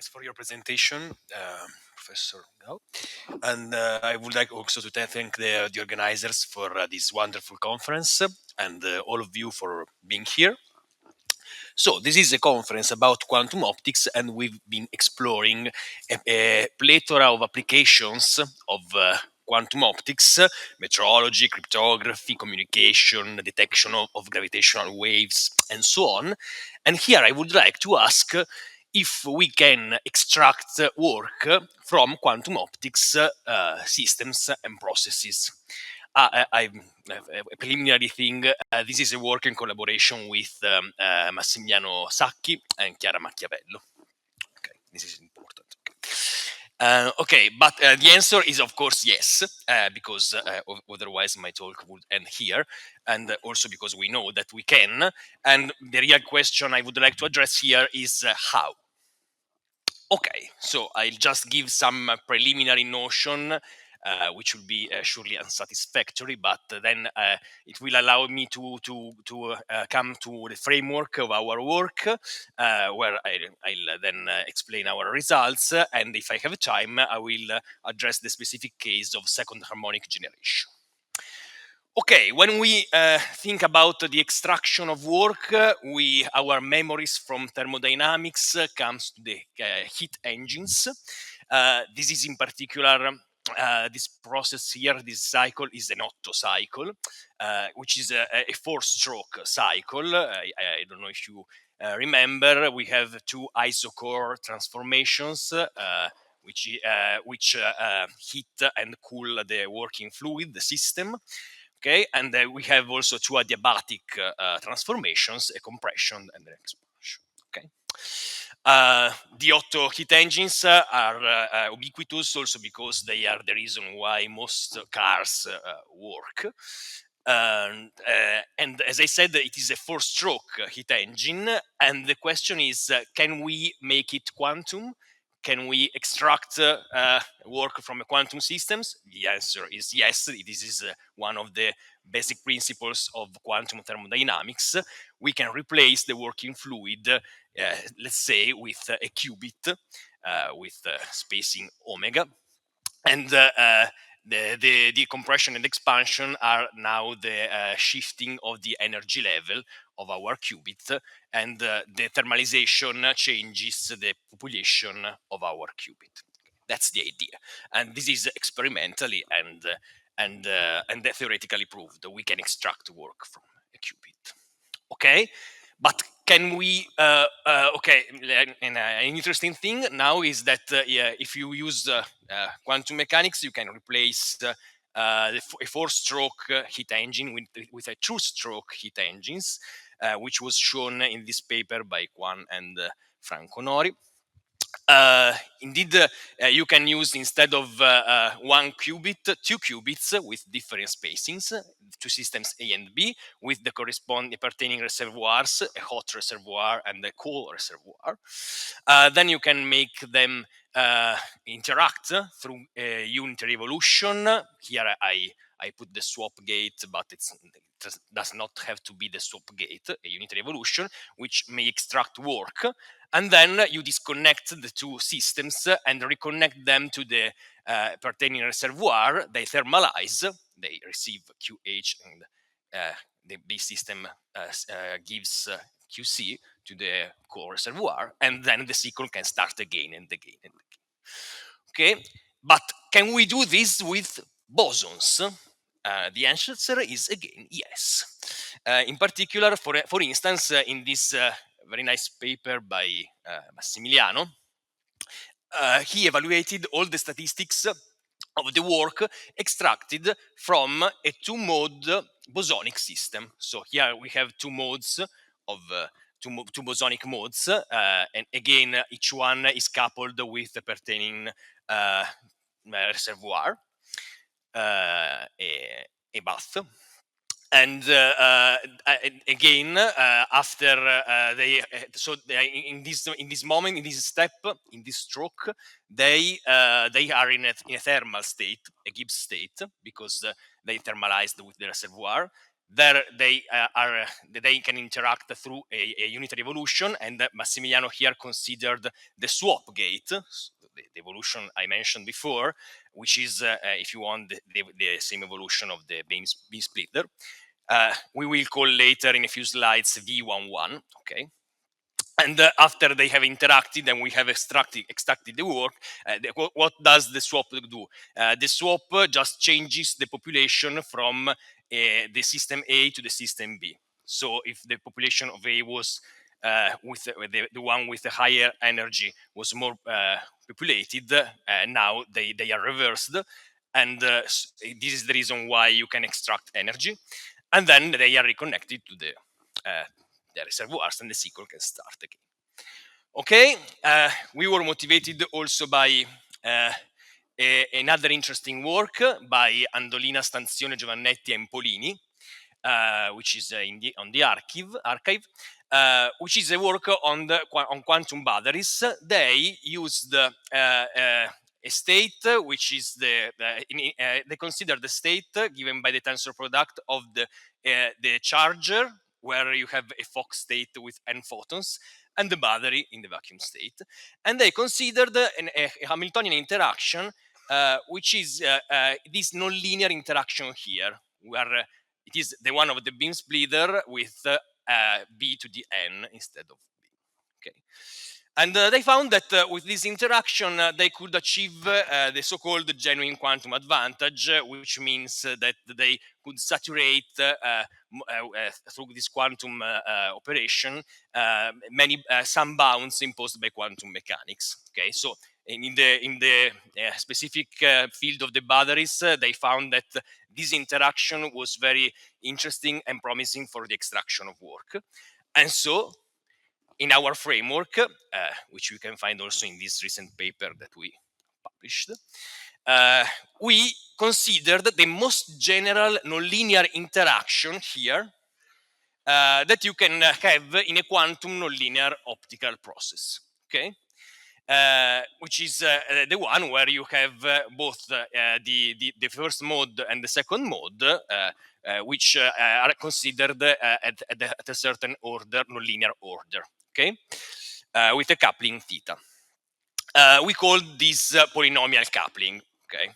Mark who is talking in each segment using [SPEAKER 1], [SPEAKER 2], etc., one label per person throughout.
[SPEAKER 1] Thanks for your presentation, Professor Gao. And I would like also to thank the organizers for this wonderful conference and all of you for being here. So this is a conference about quantum optics, and we've been exploring a plethora of applications of quantum optics, metrology, cryptography, communication, detection of gravitational waves, and so on. And here I would like to ask if we can extract work from quantum optics systems and processes. A preliminary thing, this is a work in collaboration with Massimiliano Sacchi and Chiara Macchiavello. Okay, this is important. Okay, but the answer is of course yes, because otherwise my talk would end here, and also because we know that we can. And the real question I would like to address here is how. Okay, so I'll just give some preliminary notion, which will be surely unsatisfactory, but then it will allow me to come to the framework of our work, where I'll then explain our results, and if I have time, I will address the specific case of second harmonic generation. Okay, when we think about the extraction of work, our memories from thermodynamics comes to the heat engines. This is in particular this process here. This cycle is an Otto cycle, which is a four-stroke cycle. I don't know if you remember. We have two isochore transformations. Which heat and cool the working fluid, the system. Okay, and we have also two adiabatic transformations, a compression and an expansion. Okay. The Otto heat engines are ubiquitous also because they are the reason why most cars work. And as I said, it is a four-stroke heat engine, and the question is, can we make it quantum? Can we extract work from quantum systems? The answer is yes. This is one of the basic principles of quantum thermodynamics. We can replace the working fluid, let's say, with a qubit with spacing omega. And the compression and expansion are now the shifting of the energy level of our qubit, and the thermalization changes the population of our qubit. That's the idea, and this is experimentally and theoretically proved. We can extract work from a qubit. Okay, but can we? Okay, and an interesting thing now is that if you use quantum mechanics, you can replace a four-stroke heat engine with a two-stroke heat engines, which was shown in this paper by Quan and Franco Nori. Indeed, you can use, instead of one qubit, two qubits with different spacings, two systems A and B, with the corresponding pertaining reservoirs, a hot reservoir and a cold reservoir. Then you can make them interact through a unitary evolution. Here I put the swap gate, but it does not have to be the swap gate, a unitary evolution, which may extract work. And then you disconnect the two systems and reconnect them to the pertaining reservoir. They thermalize, they receive QH, and the B system gives QC to the core reservoir, and then the cycle can start again and again and again. Okay, but can we do this with bosons? The answer is again yes. In particular, for instance, in this very nice paper by Massimiliano, he evaluated all the statistics of the work extracted from a two-mode bosonic system. So here we have two modes of two bosonic modes, and again, each one is coupled with the pertaining reservoir, a bath. And again, after in this moment, in this step, in this stroke, they are in a thermal state, a Gibbs state, because they thermalized with the reservoir. there they can interact through a unitary evolution, and Massimiliano here considered the swap gate, the evolution I mentioned before, which is, if you want, the same evolution of the beam splitter. We will call later in a few slides V11, okay? And after they have interacted and we have extracted the work, what does the swap do? The swap just changes the population from the system A to the system B. So if the population of A was with the one with the higher energy was more populated, now they are reversed. And this is the reason why you can extract energy. And then they are reconnected to the reservoirs, and the cycle can start again. Okay, we were motivated also by another interesting work by Andolina, Stanzione, Giovannetti, and Polini, which is on the archive, which is a work on quantum batteries. They used a state which is they consider the state given by the tensor product of the charger, where you have a Fock state with n photons, and the battery in the vacuum state, and they considered a Hamiltonian interaction, which is this nonlinear interaction here, where it is the one of the beam splitter with b to the n instead of b. Okay, and they found that with this interaction they could achieve the so-called genuine quantum advantage, which means that they could saturate through this quantum operation many some bounds imposed by quantum mechanics. Okay, so in the specific field of the batteries, they found that this interaction was very interesting and promising for the extraction of work. And so in our framework, which you can find also in this recent paper that we published, we considered the most general nonlinear interaction here that you can have in a quantum nonlinear optical process. Okay, which is the one where you have both the first mode and the second mode, which are considered at a certain order, nonlinear order. Okay, with a coupling theta. We call this polynomial coupling. Okay,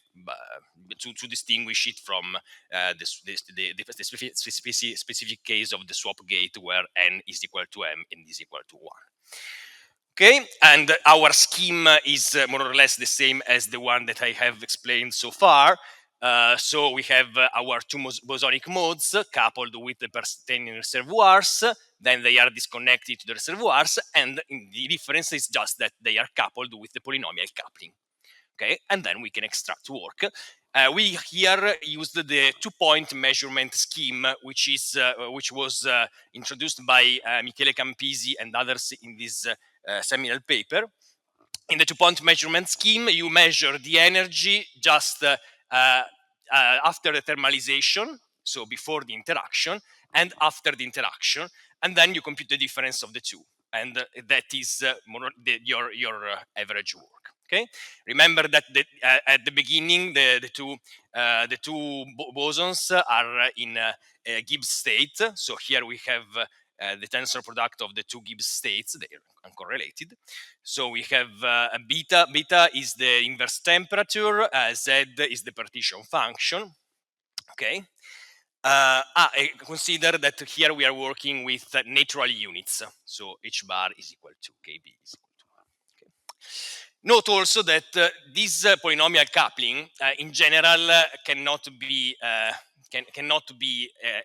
[SPEAKER 1] to distinguish it from the specific case of the swap gate, where n is equal to m and is equal to 1. Okay, and our scheme is more or less the same as the one that I have explained so far. So we have our two bosonic modes coupled with the pertaining reservoirs. Then they are disconnected to the reservoirs, and the difference is just that they are coupled with the polynomial coupling. Okay, and then we can extract work. We here used the 2-point measurement scheme, which was introduced by Michele Campisi and others in this seminal paper. In the 2-point measurement scheme, you measure the energy just after the thermalization, so before the interaction, and after the interaction, and then you compute the difference of the two, and that is your average work. Okay, remember that at the beginning the two bosons are in Gibbs state. So here we have the tensor product of the two Gibbs states. They are uncorrelated. So we have beta. Beta is the inverse temperature. Z is the partition function. Okay. Consider that here we are working with natural units. So h bar is equal to kb is equal to 1. Okay. Note also that this polynomial coupling in general cannot be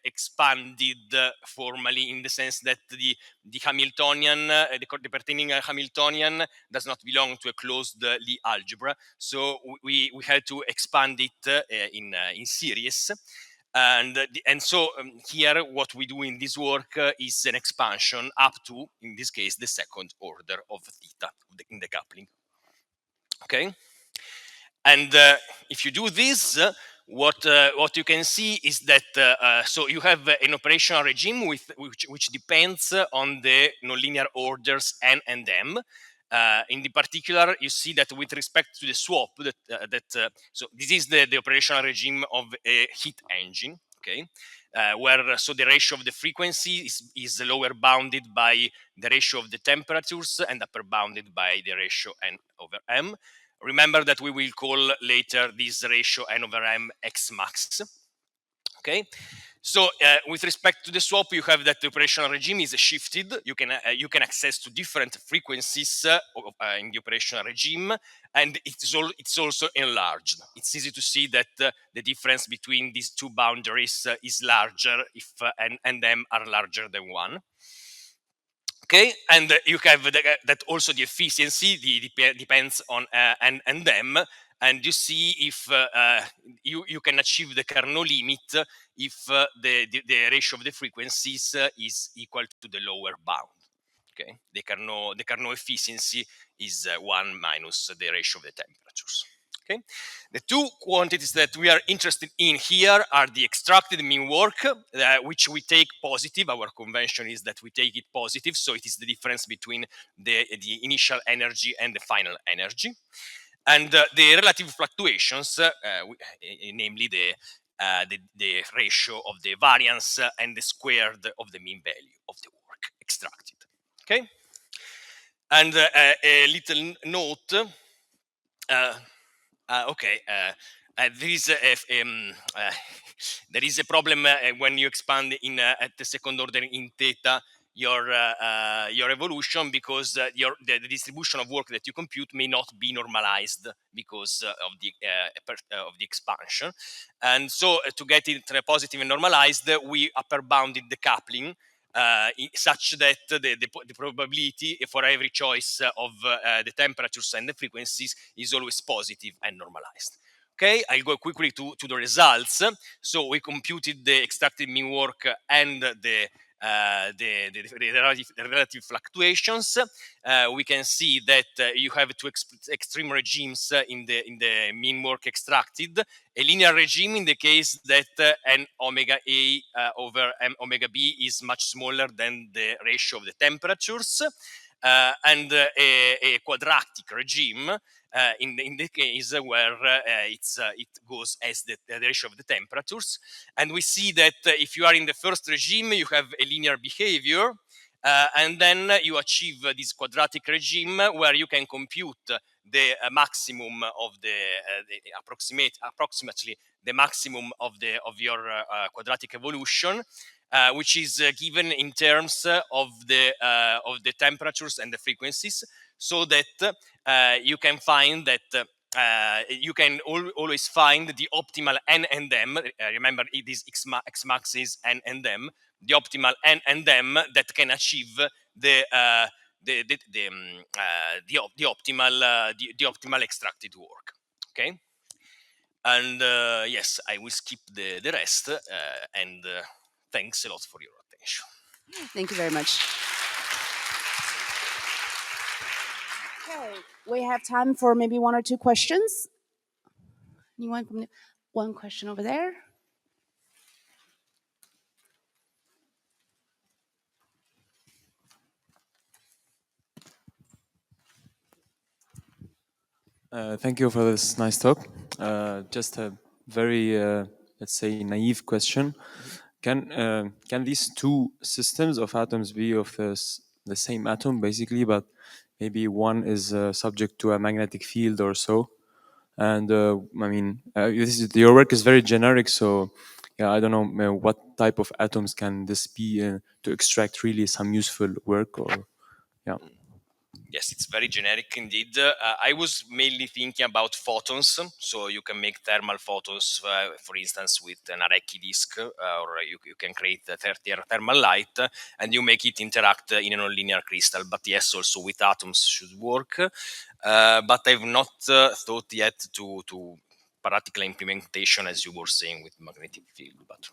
[SPEAKER 1] expanded formally, in the sense that the Hamiltonian, the pertaining Hamiltonian does not belong to a closed Lie algebra. So we had to expand it in series. And so here what we do in this work is an expansion up to, in this case, the second order of theta in the coupling. Okay, and if you do this, what you can see is that so you have an operational regime which depends on the nonlinear orders n and m. In the particular, you see that with respect to the swap, so this is the operational regime of a heat engine. Okay, so the ratio of the frequency is lower bounded by the ratio of the temperatures and upper bounded by the ratio n over m. Remember that we will call later this ratio n over m x max. Okay, so with respect to the swap, you have that the operational regime is shifted. You can access to different frequencies in the operational regime, and it's also enlarged. It's easy to see that the difference between these two boundaries is larger if n and m are larger than 1. Okay, and you have that also the efficiency depends on n and m, and you see if you can achieve the Carnot limit if the ratio of the frequencies is equal to the lower bound. Okay, the Carnot efficiency is 1 minus the ratio of the temperatures. Okay, the two quantities that we are interested in here are the extracted mean work, which we take positive. Our convention is that we take it positive, so it is the difference between the initial energy and the final energy, and the relative fluctuations, namely the ratio of the variance and the squared of the mean value of the work extracted. Okay, and a little note. There is a problem when you expand at the second order in theta your evolution, because the distribution of work that you compute may not be normalized because of the expansion, and so to get it positive and normalized, we upper bounded the coupling such that the probability for every choice of the temperatures and the frequencies is always positive and normalized. Okay, I'll go quickly to the results. So we computed the extracted mean work and the relative fluctuations. We can see that you have two extreme regimes in the mean work extracted. A linear regime in the case that n omega a over m omega b is much smaller than the ratio of the temperatures, and a quadratic regime in the case where it goes as the ratio of the temperatures. And we see that if you are in the first regime, you have a linear behavior, and then you achieve this quadratic regime where you can compute the maximum of approximately the maximum of your quadratic evolution, which is given in terms of the temperatures and the frequencies, so that you can find that you can always find the optimal n and m. Remember, it is x max is n and m. The optimal n and m that can achieve the optimal extracted work. Okay, and yes, I will skip the rest, and thanks a lot for your attention.
[SPEAKER 2] Thank you very much. Okay, we have time for maybe one or two questions. Anyone from one question over there?
[SPEAKER 3] Thank you for this nice talk. Just a very, let's say, naive question. Can these two systems of atoms be of the same atom, basically, but maybe one is subject to a magnetic field or so? And I mean, your work is very generic, so yeah, I don't know what type of atoms can this be to extract really some useful work, or yeah.
[SPEAKER 1] Yes, it's very generic indeed. I was mainly thinking about photons, so you can make thermal photons, for instance, with an Arecchi disk, or you can create a thermal light, and you make it interact in a nonlinear crystal. But yes, also with atoms should work. But I've not thought yet to practical implementation, as you were saying, with magnetic field. But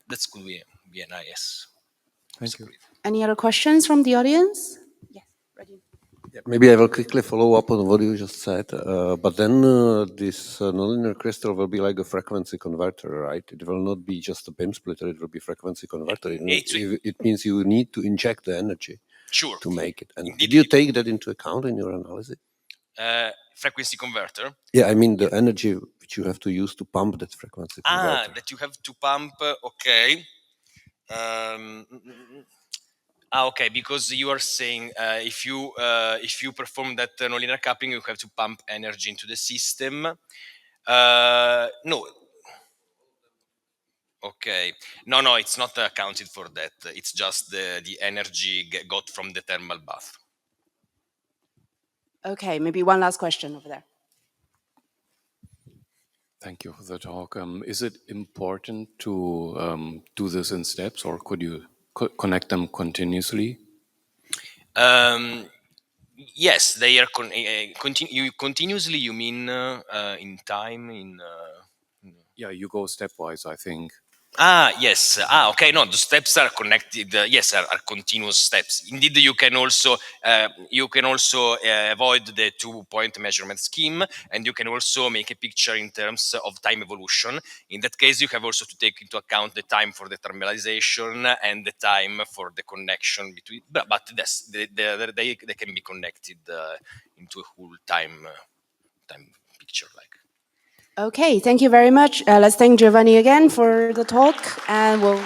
[SPEAKER 1] that could be a nice.
[SPEAKER 3] Thank you.
[SPEAKER 2] Any other questions from the audience? Yes, ready.
[SPEAKER 4] Yeah, maybe I will quickly follow up on what you just said. But then this nonlinear crystal will be like a frequency converter, right? It will not be just a beam splitter. It will be frequency converter. It means you need to inject the energy to make it. And
[SPEAKER 1] Indeed,
[SPEAKER 4] did you take that into account in your analysis?
[SPEAKER 1] Frequency converter?
[SPEAKER 4] Yeah, I mean the energy which you have to use to pump that frequency converter.
[SPEAKER 1] That you have to pump. Okay. Okay, because you are saying if you perform that nonlinear coupling, you have to pump energy into the system. No. Okay. No, it's not accounted for that. It's just the energy got from the thermal bath.
[SPEAKER 2] Okay, maybe one last question over there.
[SPEAKER 5] Thank you for the talk. Is it important to do this in steps, or could you connect them continuously?
[SPEAKER 1] Yes, they are continuously. You mean in time?
[SPEAKER 5] Yeah, you go stepwise, I think.
[SPEAKER 1] Yes. Okay. No, the steps are connected. Yes, are continuous steps. Indeed, you can also avoid the 2-point measurement scheme, and you can also make a picture in terms of time evolution. In that case, you have also to take into account the time for the thermalization and the time for the connection between. But yes, they can be connected into a whole time picture like.
[SPEAKER 2] Okay, thank you very much. Let's thank Giovanni again for the talk, and we'll